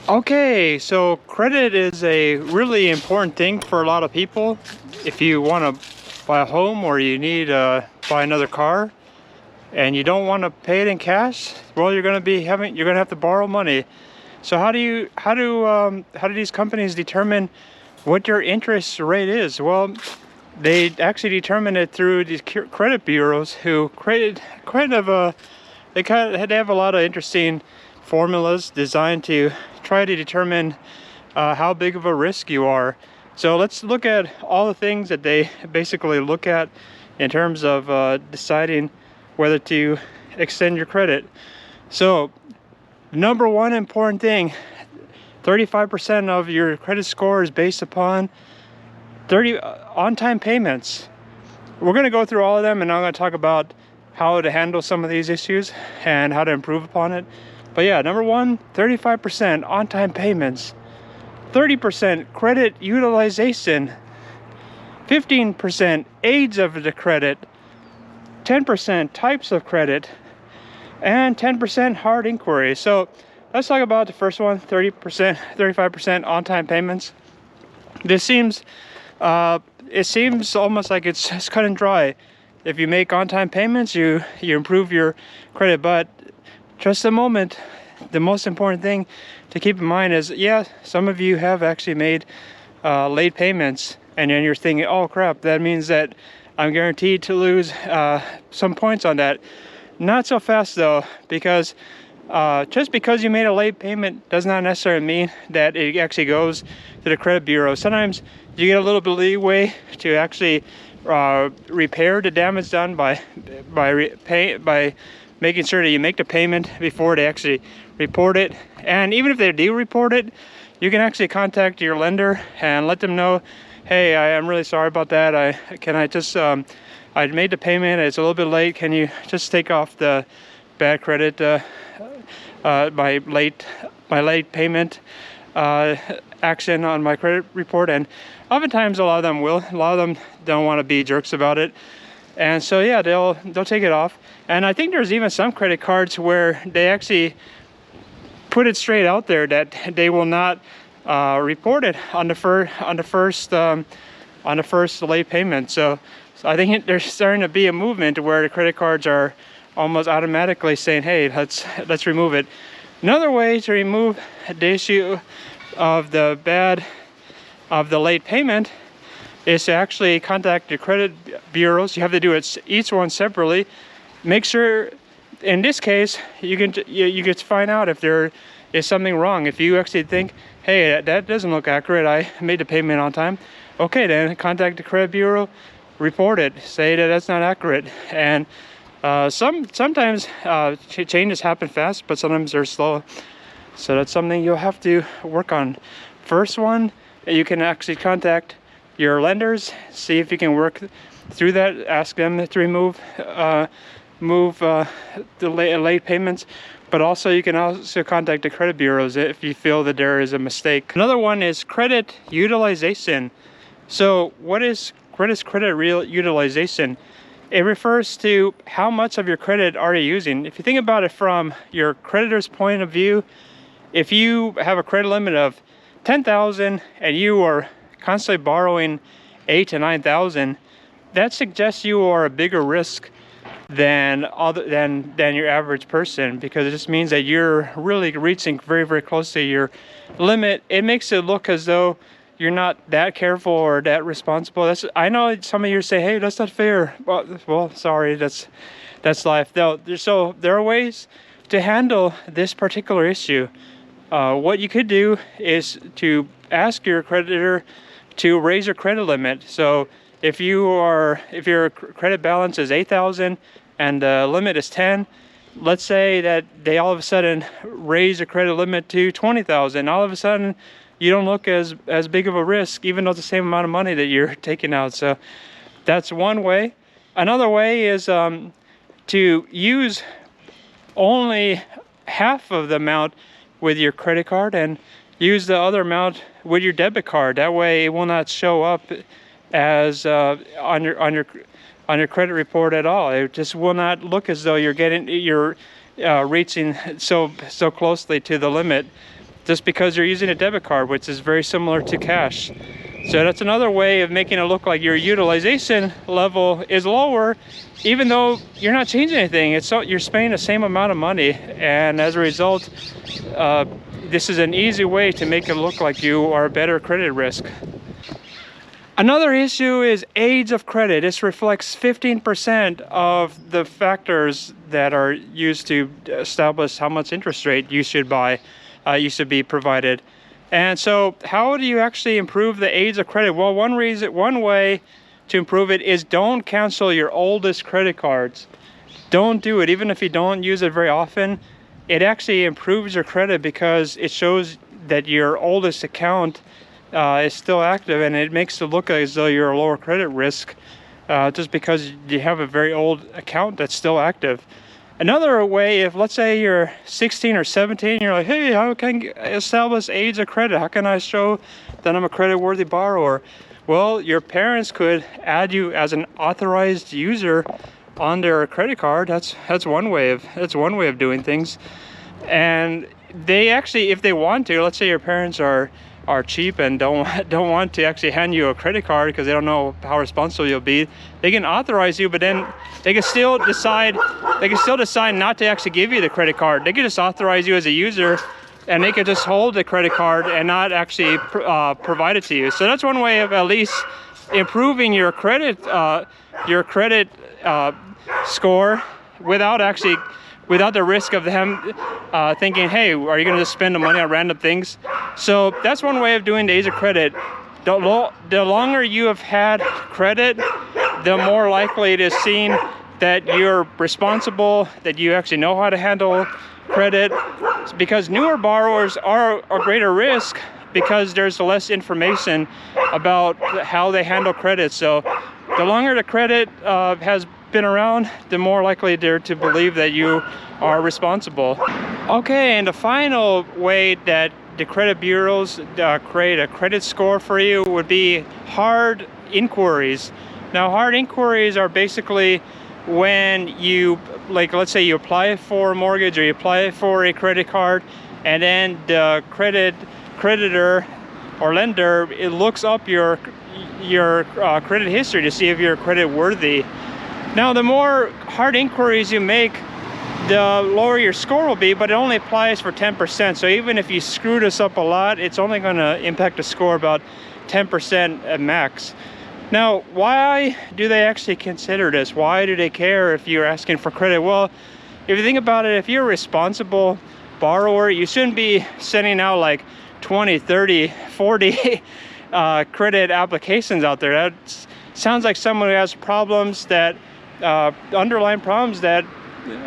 Okay, so credit is a really important thing for a lot of people. If you want to buy a home or you need to buy another car and you don't want to pay it in cash, well, you're going to have to borrow money. So how do these companies determine what your interest rate is? Well, they actually determine it through these credit bureaus who created they have a lot of interesting formulas designed to try to determine how big of a risk you are. So let's look at all the things that they basically look at in terms of deciding whether to extend your credit. So number one important thing, 35% of your credit score is based upon on-time payments. We're going to go through all of them, and I'm going to talk about how to handle some of these issues and how to improve upon it. But yeah, number one, 35% on-time payments, 30% credit utilization, 15% age of the credit, 10% types of credit, and 10% hard inquiry. So let's talk about the first one, 35% on-time payments. This seems, it seems almost like it's just cut and dry. If you make on-time payments, you improve your credit. But just a moment, the most important thing to keep in mind is, yeah, some of you have actually made late payments, and then you're thinking, oh crap, that means that I'm guaranteed to lose some points on that. Not so fast though, because just because you made a late payment does not necessarily mean that it actually goes to the credit bureau. Sometimes you get a little bit of leeway to actually repair the damage done by making sure that you make the payment before they actually report it. And even if they do report it, you can actually contact your lender and let them know, hey, I'm really sorry about that. I made the payment, it's a little bit late. Can you just take off the bad credit, my late payment action on my credit report? And oftentimes a lot of them will. A lot of them don't want to be jerks about it. And so yeah, they'll take it off. And I think there's even some credit cards where they actually put it straight out there that they will not report it on the first late payment. So I think there's starting to be a movement where the credit cards are almost automatically saying, hey, let's remove it. Another way to remove the issue of the late payment is to actually contact the credit bureaus. You have to do it each one separately. Make sure, in this case, you can find out if there is something wrong. If you actually think, hey, that doesn't look accurate, I made the payment on time, okay, then contact the credit bureau, report it, say that that's not accurate. And sometimes changes happen fast, but sometimes they're slow. So that's something you'll have to work on. First one, you can actually contact your lenders, see if you can work through that, ask them to remove the late payments. But also you can also contact the credit bureaus if you feel that there is a mistake. Another one is credit utilization. So what is credit utilization? It refers to how much of your credit are you using. If you think about it from your creditor's point of view, if you have a credit limit of $10,000 and you are constantly borrowing $8,000 to $9,000, that suggests you are a bigger risk than your average person, because it just means that you're really reaching very, very close to your limit. It makes it look as though you're not that careful or that responsible. I know some of you say, hey, that's not fair. Well, sorry, that's life. So there are ways to handle this particular issue. What you could do is to ask your creditor to raise your credit limit. So if your credit balance is $8,000 and the limit is $10,000, let's say that they all of a sudden raise the credit limit to $20,000. All of a sudden, you don't look as big of a risk, even though it's the same amount of money that you're taking out. So that's one way. Another way is to use only half of the amount with your credit card and use the other amount with your debit card. That way it will not show up as on your credit report at all. It just will not look as though you're reaching so closely to the limit just because you're using a debit card, which is very similar to cash. So that's another way of making it look like your utilization level is lower, even though you're not changing anything. You're spending the same amount of money, and as a result, this is an easy way to make it look like you are a better credit risk. Another issue is age of credit. This reflects 15% of the factors that are used to establish how much interest rate you should be provided. And so how do you actually improve the age of credit? Well, one way to improve it is don't cancel your oldest credit cards. Don't do it. Even if you don't use it very often, it actually improves your credit because it shows that your oldest account is still active, and it makes it look as though you're a lower credit risk just because you have a very old account that's still active. Another way, if let's say you're 16 or 17, you're like, hey, how can I establish age of credit? How can I show that I'm a credit-worthy borrower? Well, your parents could add you as an authorized user on their credit card. That's one way of doing things. And they actually, if they want to, let's say your parents are cheap and don't want to actually hand you a credit card because they don't know how responsible you'll be, they can authorize you, but then they can still decide not to actually give you the credit card. They can just authorize you as a user, and they can just hold the credit card and not actually provide it to you. So that's one way of at least improving your credit score without the risk of them thinking, hey, are you going to just spend the money on random things? So that's one way of doing the age of credit. The longer you have had credit, the more likely it is seen that you're responsible, that you actually know how to handle credit, because newer borrowers are a greater risk because there's less information about how they handle credit. So the longer the credit has been around, the more likely they're to believe that you are responsible. Okay, and the final way that the credit bureaus create a credit score for you would be hard inquiries. Now, hard inquiries are basically when you, like, let's say you apply for a mortgage or you apply for a credit card, and then the creditor or lender, it looks up your credit history to see if you're credit worthy. Now, the more hard inquiries you make, the lower your score will be, but it only applies for 10%. So even if you screw this up a lot, it's only going to impact the score about 10% at max. Now, why do they actually consider this? Why do they care if you're asking for credit? Well, if you think about it, if you're a responsible borrower, you shouldn't be sending out like 20, 30, 40 credit applications out there. That sounds like someone who has problems that underlying problems that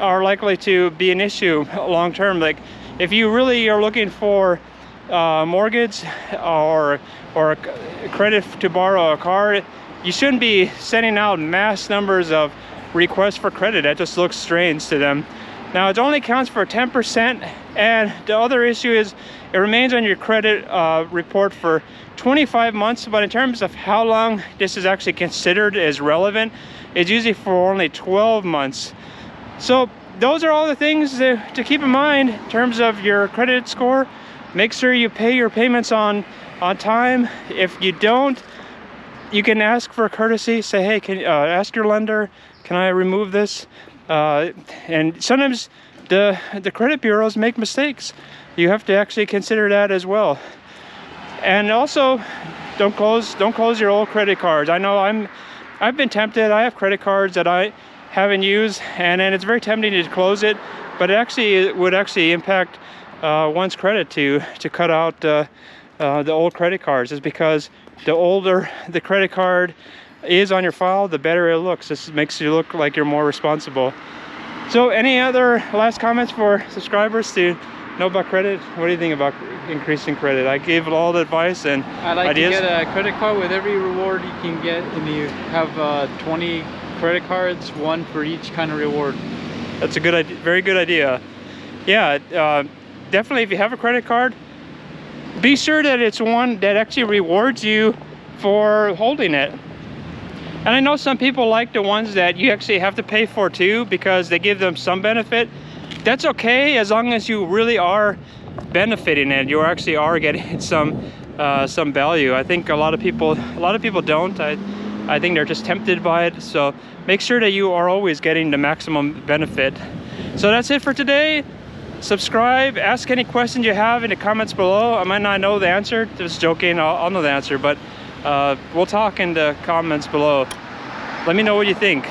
are likely to be an issue long term. Like if you really are looking for mortgage or credit to borrow a car, you shouldn't be sending out mass numbers of requests for credit. That just looks strange to them. Now, it only counts for 10%, and the other issue is it remains on your credit report for 25 months, but in terms of how long this is actually considered as relevant, it's usually for only 12 months. So those are all the things to keep in mind in terms of your credit score. Make sure you pay your payments on time. If you don't, you can ask for a courtesy. Say, hey, can ask your lender, can I remove this? And sometimes the credit bureaus make mistakes. You have to actually consider that as well. And also, don't close your old credit cards. I know I've been tempted. I have credit cards that I haven't used, and then it's very tempting to close it, but it would actually impact one's credit to cut out the old credit cards. Is because the older the credit card is on your file, the better it looks. This makes you look like you're more responsible. So any other last comments for subscribers to know about credit? What do you think about increasing credit? I gave all the advice and I like ideas. To get a credit card with every reward you can get, and you have 20 credit cards, one for each kind of reward. That's a good idea, very good idea. Yeah, definitely if you have a credit card, be sure that it's one that actually rewards you for holding it. And I know some people like the ones that you actually have to pay for too, because they give them some benefit. That's okay, as long as you really are benefiting it. You actually are getting some value. I think a lot of people don't. I think they're just tempted by it. So make sure that you are always getting the maximum benefit. So that's it for today. Subscribe, ask any questions you have in the comments below. I might not know the answer, just joking, I'll know the answer, but we'll talk in the comments below. Let me know what you think.